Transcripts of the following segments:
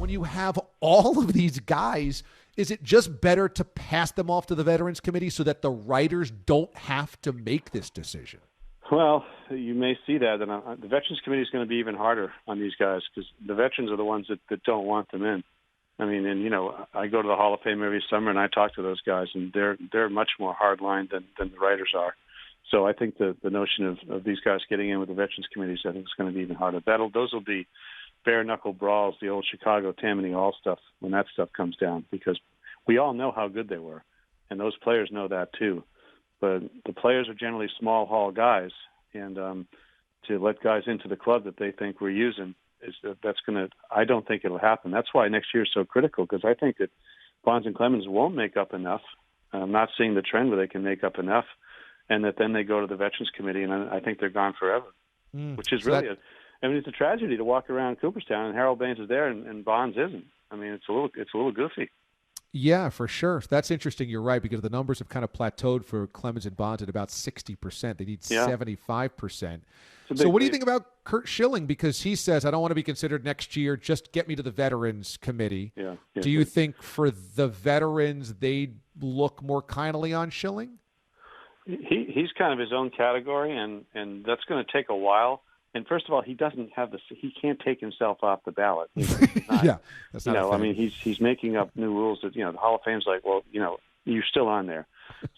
when you have all of these guys, is it just better to pass them off to the Veterans Committee so that the writers don't have to make this decision? Well, you may see that. And the Veterans Committee is going to be even harder on these guys because the veterans are the ones that don't want them in. I mean, and, I go to the Hall of Fame every summer, and I talk to those guys, and they're much more hard-lined than the writers are. So I think the notion of these guys getting in with the Veterans Committees, I think it's going to be even harder. Those will be bare-knuckle brawls, the old Chicago Tammany Hall stuff, when that stuff comes down, because we all know how good they were, and those players know that too. But the players are generally small hall guys, and to let guys into the club that they think we're using, I don't think it'll happen. That's why next year is so critical, because I think that Bonds and Clemens won't make up enough. I'm not seeing the trend where they can make up enough, and that then they go to the Veterans Committee, and I think they're gone forever, which is really it's a tragedy to walk around Cooperstown and Harold Baines is there and Bonds isn't. I mean, it's a little goofy. Yeah, for sure. That's interesting. You're right, because the numbers have kind of plateaued for Clemens and Bonds at about 60%. They need 75%. So what do you think about Curt Schilling? Because he says, I don't want to be considered next year. Just get me to the Veterans Committee. Do you think for the veterans, they look more kindly on Schilling? He's kind of his own category, and that's going to take a while. And first of all, he can't take himself off the ballot. That's not I mean, he's making up new rules that, the Hall of Fame's like, well, you're still on there.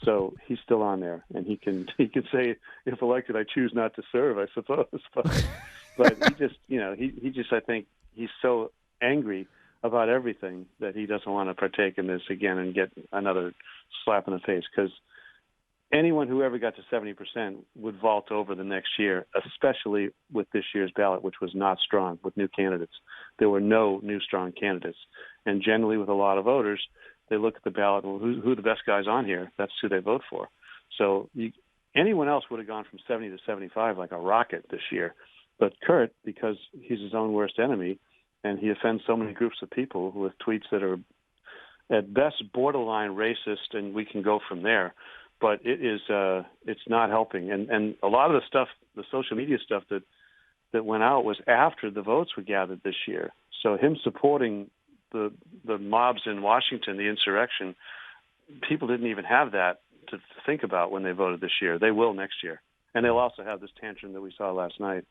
So he's still on there, and he can say, if elected, I choose not to serve, I suppose. But he just, I think he's so angry about everything that he doesn't want to partake in this again and get another slap in the face, because anyone who ever got to 70% would vault over the next year, especially with this year's ballot, which was not strong with new candidates. There were no new strong candidates. And generally with a lot of voters, they look at the ballot, well, who are the best guys on here? That's who they vote for. So anyone else would have gone from 70 to 75 like a rocket this year. But Curt, because he's his own worst enemy, and he offends so many groups of people with tweets that are at best borderline racist, and we can go from there. But it's not helping. And a lot of the stuff, the social media stuff that went out was after the votes were gathered this year. So him supporting the mobs in Washington, the insurrection, people didn't even have that to think about when they voted this year. They will next year. And they'll also have this tantrum that we saw last night.